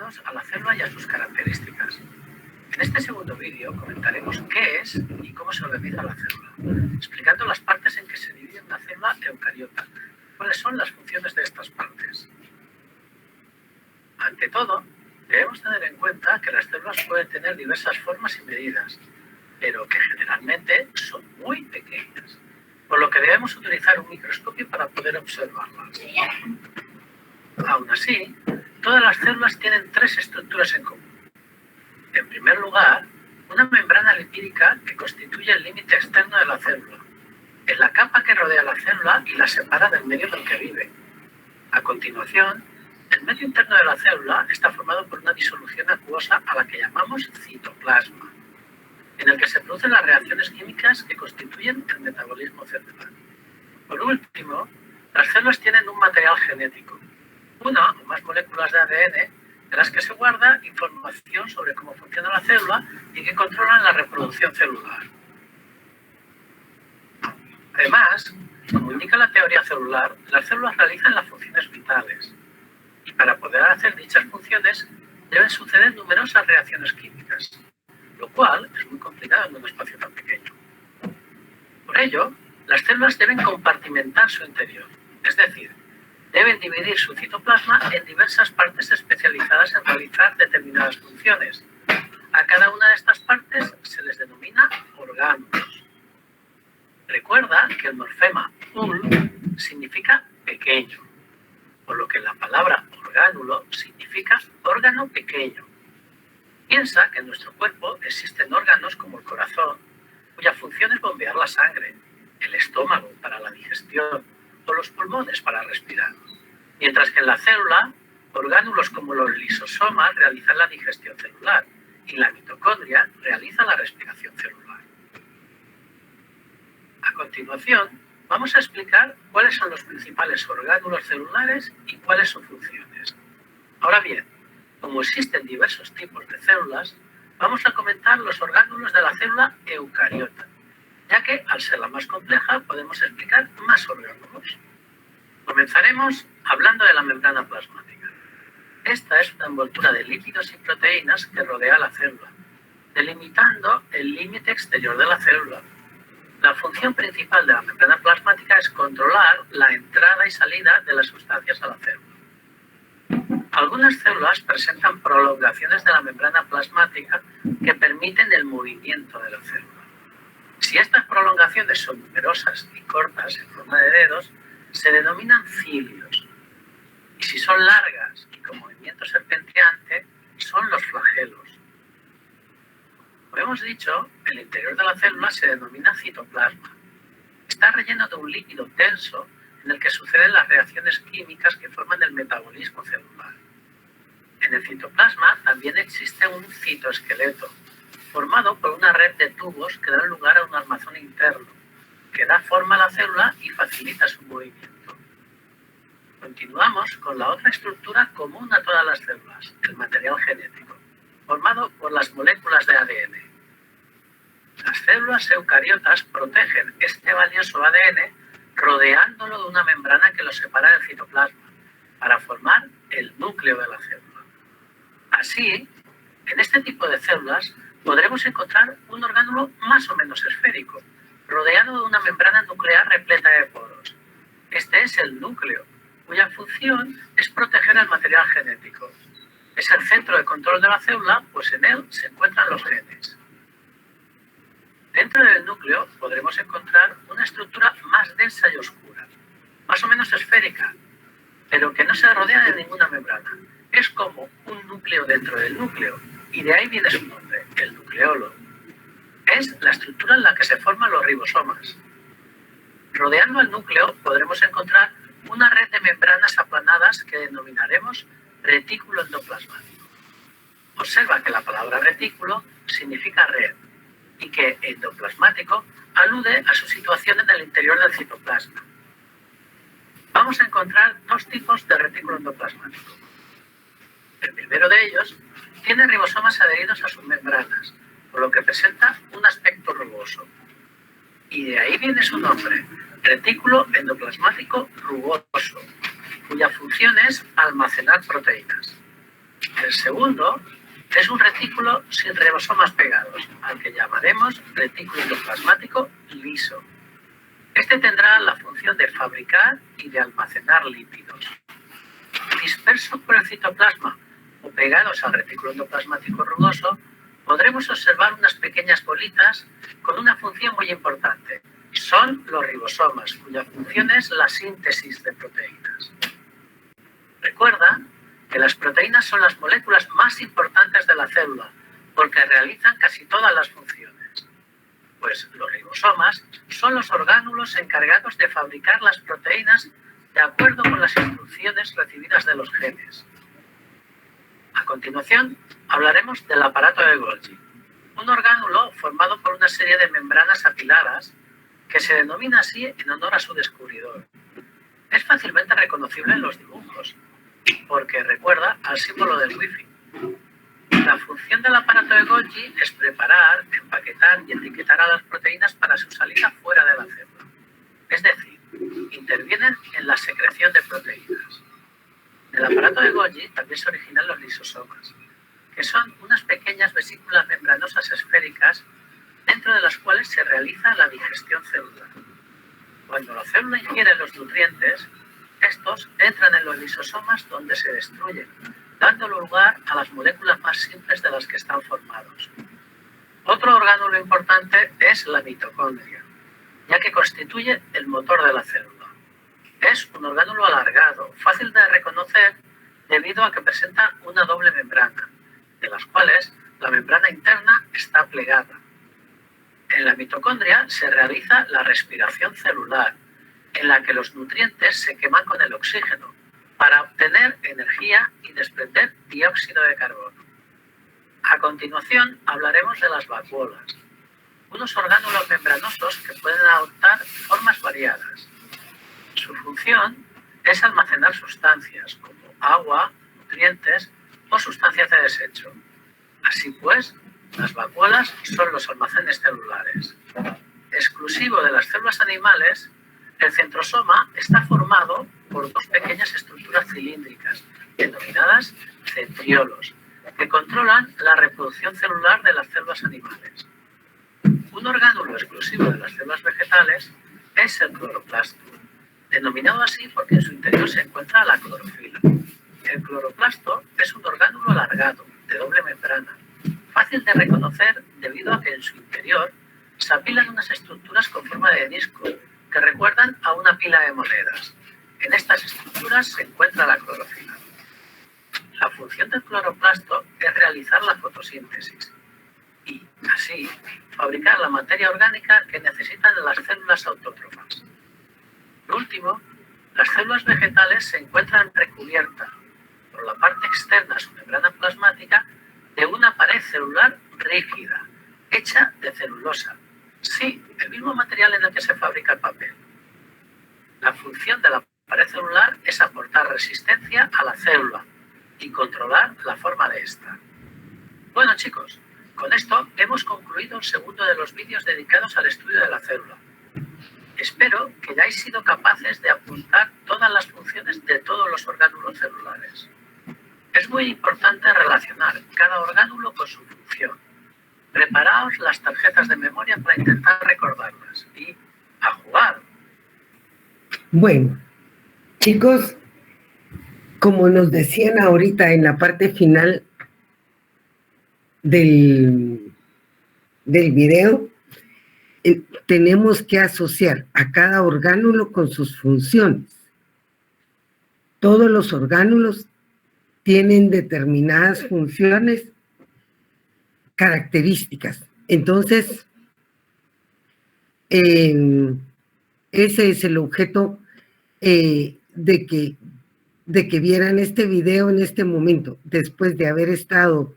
relacionados a la célula y a sus características. En este segundo vídeo comentaremos qué es y cómo se organiza la célula, explicando las partes en que se divide una célula eucariota, cuáles son las funciones de estas partes. Ante todo, debemos tener en cuenta que las células pueden tener diversas formas y medidas, pero que generalmente son muy pequeñas, por lo que debemos utilizar un microscopio para poder observarlas. Aún así, todas las células tienen tres estructuras en común. En primer lugar, una membrana lipídica que constituye el límite externo de la célula. Es la capa que rodea la célula y la separa del medio en el que vive. A continuación, el medio interno de la célula está formado por una disolución acuosa a la que llamamos citoplasma, en el que se producen las reacciones químicas que constituyen el metabolismo celular. Por último, las células tienen un material genético, una o más moléculas de ADN, de las que se guarda información sobre cómo funciona la célula y que controlan la reproducción celular. Además, como indica la teoría celular, las células realizan las funciones vitales y para poder hacer dichas funciones deben suceder numerosas reacciones químicas, lo cual es muy complicado en un espacio tan pequeño. Por ello, las células deben compartimentar su interior, es decir, deben dividir su citoplasma en diversas partes especializadas en realizar determinadas funciones. A cada una de estas partes se les denomina orgánulos. Recuerda que el morfema ul significa pequeño, por lo que la palabra orgánulo significa órgano pequeño. Piensa que en nuestro cuerpo existen órganos como el corazón, cuya función es bombear la sangre, el estómago para la digestión o los pulmones para respirar. Mientras que en la célula, orgánulos como los lisosomas realizan la digestión celular y la mitocondria realiza la respiración celular. A continuación, vamos a explicar cuáles son los principales orgánulos celulares y cuáles son sus funciones. Ahora bien, como existen diversos tipos de células, vamos a comentar los orgánulos de la célula eucariota, ya que al ser la más compleja podemos explicar más orgánulos. Comenzaremos hablando de la membrana plasmática. Esta es una envoltura de lípidos y proteínas que rodea la célula, delimitando el límite exterior de la célula. La función principal de la membrana plasmática es controlar la entrada y salida de las sustancias a la célula. Algunas células presentan prolongaciones de la membrana plasmática que permiten el movimiento de la célula. Si estas prolongaciones son numerosas y cortas en forma de dedos, se denominan cilios. Y si son largas y con movimiento serpenteante, son los flagelos. Como hemos dicho, el interior de la célula se denomina citoplasma. Está relleno de un líquido denso en el que suceden las reacciones químicas que forman el metabolismo celular. En el citoplasma también existe un citoesqueleto, formado por una red de tubos que dan lugar a un armazón interno, que da forma a la célula y facilita su movimiento. Continuamos con la otra estructura común a todas las células, el material genético, formado por las moléculas de ADN. Las células eucariotas protegen este valioso ADN rodeándolo de una membrana que lo separa del citoplasma, para formar el núcleo de la célula. Así, en este tipo de células podremos encontrar un orgánulo más o menos esférico, rodeado de una membrana nuclear repleta de poros. Este es el núcleo, cuya función es proteger el material genético. Es el centro de control de la célula, pues en él se encuentran los genes. Dentro del núcleo podremos encontrar una estructura más densa y oscura, más o menos esférica, pero que no se rodea de ninguna membrana. Es como un núcleo dentro del núcleo, y de ahí viene su nombre, el nucleolo. Es la estructura en la que se forman los ribosomas. Rodeando el núcleo podremos encontrar una red de membranas aplanadas que denominaremos retículo endoplasmático. Observa que la palabra retículo significa red y que endoplasmático alude a su situación en el interior del citoplasma. Vamos a encontrar dos tipos de retículo endoplasmático. El primero de ellos tiene ribosomas adheridos a sus membranas, por lo que presenta un aspecto rugoso. Y de ahí viene su nombre, retículo endoplasmático rugoso, cuya función es almacenar proteínas. El segundo es un retículo sin ribosomas pegados, al que llamaremos retículo endoplasmático liso. Este tendrá la función de fabricar y de almacenar lípidos. Dispersos por el citoplasma o pegados al retículo endoplasmático rugoso, podremos observar unas pequeñas bolitas con una función muy importante. Son los ribosomas, cuya función es la síntesis de proteínas. Recuerda que las proteínas son las moléculas más importantes de la célula, porque realizan casi todas las funciones. Pues los ribosomas son los orgánulos encargados de fabricar las proteínas de acuerdo con las instrucciones recibidas de los genes. A continuación, hablaremos del aparato de Golgi, un orgánulo formado por una serie de membranas apiladas que se denomina así en honor a su descubridor. Es fácilmente reconocible en los dibujos, porque recuerda al símbolo del Wi-Fi. La función del aparato de Golgi es preparar, empaquetar y etiquetar a las proteínas para su salida fuera de la célula. Es decir, intervienen en la secreción de proteínas. Del aparato de Golgi también se originan los lisosomas, que son unas pequeñas vesículas membranosas esféricas dentro de las cuales se realiza la digestión celular. Cuando la célula ingiere los nutrientes, estos entran en los lisosomas donde se destruyen, dando lugar a las moléculas más simples de las que están formados. Otro orgánulo importante es la mitocondria, ya que constituye el motor de la célula. Es un orgánulo alargado, fácil de reconocer debido a que presenta una doble membrana, de las cuales la membrana interna está plegada. En la mitocondria se realiza la respiración celular, en la que los nutrientes se queman con el oxígeno para obtener energía y desprender dióxido de carbono. A continuación hablaremos de las vacuolas, unos orgánulos membranosos que pueden adoptar formas variadas. Su función es almacenar sustancias como agua, nutrientes o sustancias de desecho. Así pues, las vacuolas son los almacenes celulares. Exclusivo de las células animales, el centrosoma está formado por dos pequeñas estructuras cilíndricas, denominadas centriolos, que controlan la reproducción celular de las células animales. Un orgánulo exclusivo de las células vegetales es el cloroplasto, denominado así porque en su interior se encuentra la clorofila. El cloroplasto es un orgánulo alargado, de doble membrana, fácil de reconocer debido a que en su interior se apilan unas estructuras con forma de disco que recuerdan a una pila de monedas. En estas estructuras se encuentra la clorofila. La función del cloroplasto es realizar la fotosíntesis y, así, fabricar la materia orgánica que necesitan las células autótrofas. Por último, las células vegetales se encuentran recubiertas, por la parte externa de su membrana plasmática, de una pared celular rígida, hecha de celulosa. Sí, el mismo material en el que se fabrica el papel. La función de la pared celular es aportar resistencia a la célula y controlar la forma de esta. Bueno, chicos, con esto hemos concluido el segundo de los vídeos dedicados al estudio de la célula. Espero que hayáis sido capaces de apuntar todas las funciones de todos los orgánulos celulares. Es muy importante relacionar cada orgánulo con su función. Preparaos las tarjetas de memoria para intentar recordarlas y a jugar. Bueno, chicos, como nos decían ahorita en la parte final del video, tenemos que asociar a cada orgánulo con sus funciones. Todos los orgánulos tienen determinadas funciones características. Entonces, ese es el objeto de que vieran este video en este momento, después de haber estado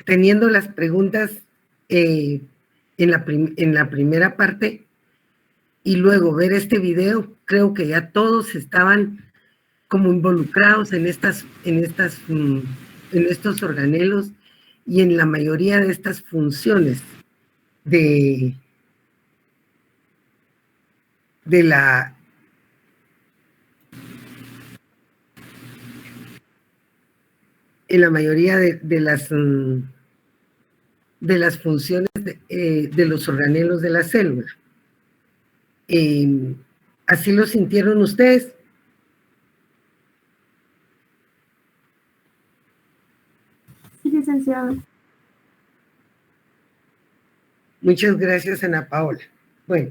teniendo las preguntas en la primera parte y luego ver este video. Creo que ya todos estaban como involucrados en estos organelos y en la mayoría de estas funciones de en la mayoría de las funciones de los organelos de la célula. ¿Así lo sintieron ustedes? Sí, licenciada. Muchas gracias, Ana Paola. Bueno.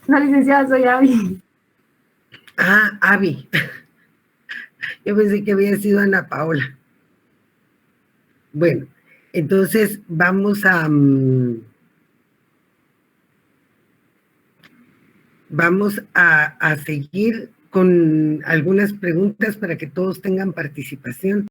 No, licenciada, soy Abby. Ah, Abby. Yo pensé que había sido Ana Paola. Bueno, entonces vamos a seguir con algunas preguntas para que todos tengan participación.